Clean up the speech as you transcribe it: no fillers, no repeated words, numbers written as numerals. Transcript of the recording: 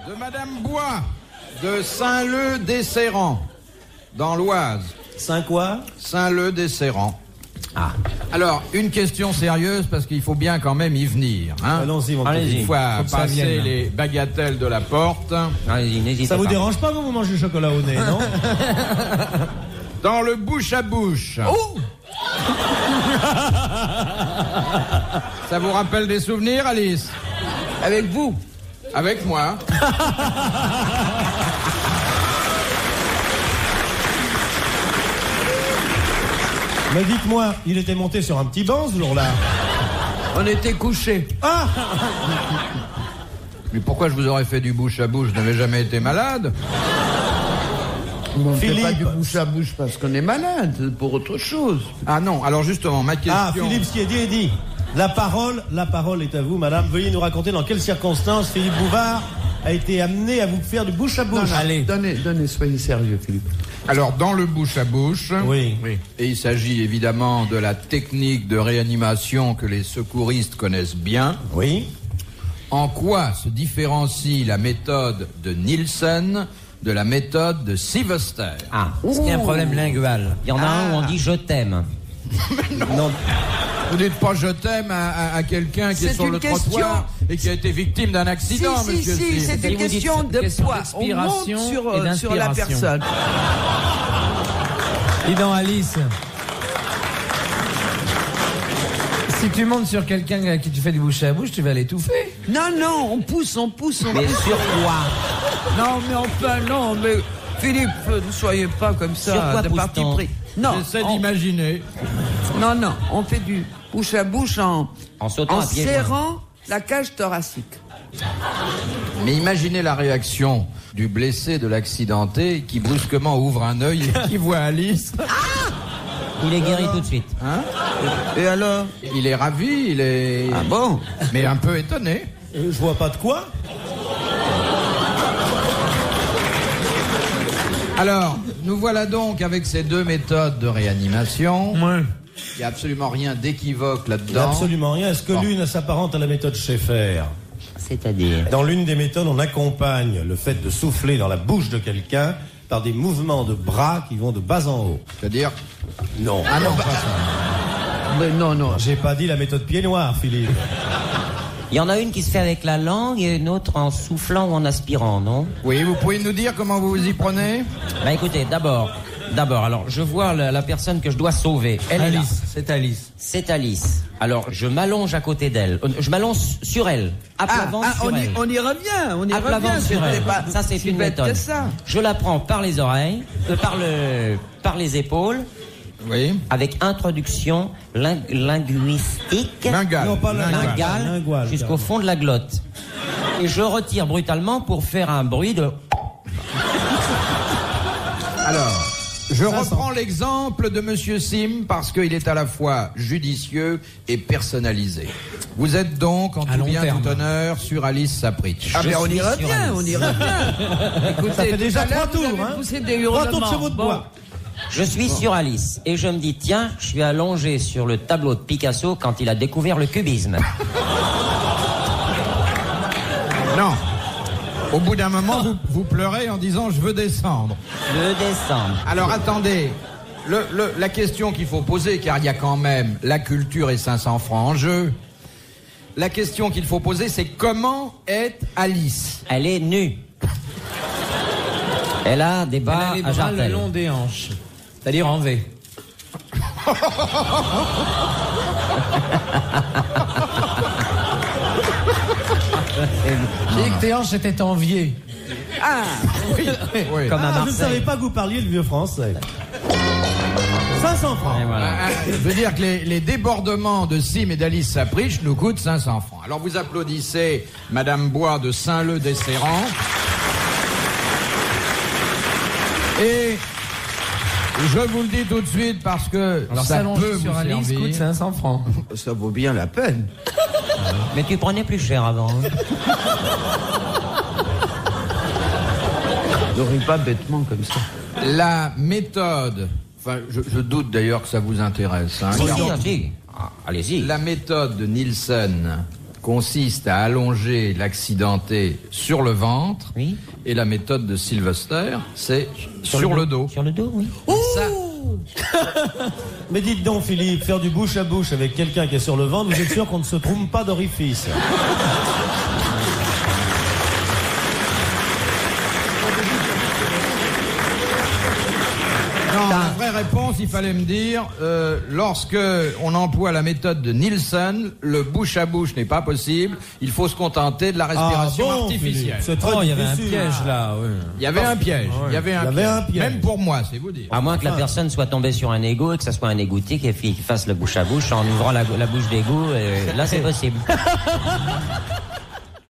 de Madame Bois, de Saint-Leu-des-Serrans, dans l'Oise. Saint quoi? Saint-Leu-des-Serrans. Ah. Alors, une question sérieuse, parce qu'il faut bien quand même y venir. Hein. Allons-y, mon Allez-y. Une fois Faut que ça passé vienne. les bagatelles de la porte. Allez-y, n'hésitez Ça pas. vous dérange pas quand vous mangez du chocolat au nez, non? Dans le bouche à bouche. Oh! Ça vous rappelle des souvenirs, Alice? Avec vous? Avec moi. Mais dites-moi, il était monté sur un petit banc ce jour-là. On était couchés. Ah! Mais pourquoi je vous aurais fait du bouche à bouche? Je n'avais jamais été malade. On ne fait Philippe. pas du bouche à bouche parce qu'on est malade, c'est pour autre chose. Ah non, alors justement, ma question... Ah, Philippe, ce qui est dit est dit. La parole est à vous, madame. Veuillez nous raconter dans quelles circonstances Philippe Bouvard a été amené à vous faire du bouche à bouche. Allez. Donnez, soyez sérieux, Philippe. Alors, dans le bouche à bouche... Oui. Et il s'agit évidemment de la technique de réanimation que les secouristes connaissent bien. Oui. En quoi se différencie la méthode de Nielsen de la méthode de Sylvester? Ah, c'est un problème lingual. Il y en a un où on dit je t'aime. Non. Vous dites pas je t'aime à quelqu'un qui est C'est sur une le question. trottoir et qui a été victime d'un accident, monsieur Sim. c'est une vous dites question c'est une de question poids. On d'expiration monte et sur la d'inspiration. personne. Dis donc, Alice. Si tu montes sur quelqu'un à qui tu fais du bouche à bouche, tu vas l'étouffer. Non, on pousse. Mais sur quoi? Non, mais enfin, non, mais Philippe, ne soyez pas comme ça, Sur quoi de parti pousse-t-on? pris. Non, J'essaie d'imaginer. non, on fait du bouche à bouche en sautant à pieds joints. serrant la cage thoracique. Mais imaginez la réaction du blessé, de l'accidenté, qui brusquement ouvre un œil et qui voit Alice. Il est guéri tout de suite. Hein? Et alors? Il est ravi, il est... Ah bon? Mais un peu étonné. Je vois pas de quoi. Alors, nous voilà donc avec ces deux méthodes de réanimation. Ouais. Il n'y a absolument rien d'équivoque Il n'y a là-dedans. absolument rien. Est-ce que Bon. l'une s'apparente à la méthode Schaeffer? C'est-à-dire? Dans l'une des méthodes, on accompagne le fait de souffler dans la bouche de quelqu'un par des mouvements de bras qui vont de bas en haut. C'est-à-dire... Non. Ah non, pas ça. Mais non. J'ai pas dit la méthode pied noir, Philippe. Il y en a une qui se fait avec la langue et une autre en soufflant ou en aspirant, non? Oui, vous pouvez nous dire comment vous vous y prenez? Bah écoutez, d'abord, alors je vois la personne que je dois sauver. Elle est là. c'est Alice. C'est Alice. Alors je m'allonge à côté d'elle. Je m'allonge sur elle. À plat ventre sur elle. On y revient, À plat ventre sur elle. Ça c'est une méthode. Ça. Je la prends par les oreilles, par les épaules, Oui. avec introduction linguistique. Linguale. Non, pas Linguale, linguale, jusqu'au carrément. fond de la glotte. Et je retire brutalement pour faire un bruit de... Alors, je Ça reprends l'exemple de Monsieur Sim parce qu'il est à la fois judicieux et personnalisé. Vous êtes donc, en tout bien, tout honneur, sur Alice Sapritch. Ah Je ben on suis y sur revient, Alice. on y revient. Écoutez, Ça fait déjà tout à l'heure, 3 vous tours, avez hein. poussé des 3 tours de hurlements. chevaux de Bon. bois. Je suis sur Alice et je me dis, tiens, je suis allongé sur le tableau de Picasso quand il a découvert le cubisme. Non. Au bout d'un moment, vous pleurez en disant « je veux descendre Je veux descendre. ». Alors attendez, la question qu'il faut poser, car il y a quand même la culture et 500 francs en jeu, la question qu'il faut poser, c'est comment est Alice? Elle est nue. Elle a des bas à jartelles. le long des hanches, c'est-à-dire en V. J'ai dit que tes hanches étaient enviées. Ah, Oui. Comme à Je ne Marseille. savais pas que vous parliez le vieux français. 500 francs. Et voilà. Je veux dire que les débordements de Sim et d'Alice Sapritch nous coûtent 500 francs. Alors vous applaudissez Madame Bois de Saint-Leu-des-Serrans. Et je vous le dis tout de suite parce que Alors ça s'allonger peut sur vous Alice servir. coûte 500 francs. ça vaut bien la peine. Mais tu prenais plus cher avant. Hein. Ne ris pas bêtement comme ça. La méthode, enfin je doute d'ailleurs que ça vous intéresse. Hein, Si, car si. Ah, allez-y. la méthode de Nielsen consiste à allonger l'accidenté sur le ventre. Oui. Et la méthode de Sylvester, c'est sur le dos. Sur le dos, oui. Ça, Mais dites donc, Philippe, faire du bouche à bouche avec quelqu'un qui est sur le ventre, vous êtes sûr qu'on ne se trompe pas d'orifice? non, la vraie réponse, il fallait me dire, lorsque on emploie la méthode de Nielsen, le bouche à bouche n'est pas possible. Il faut se contenter de la respiration artificielle. Philippe, c'est très Oh, il y avait un difficile. piège là, oui. Il y avait un piège. Il y avait un piège. Même pour moi, c'est vous dire. À moins que la personne soit tombée sur un égout et que ça soit un égouttique et qu'il fasse le bouche à bouche en ouvrant la bouche d'égout. Là, c'est possible.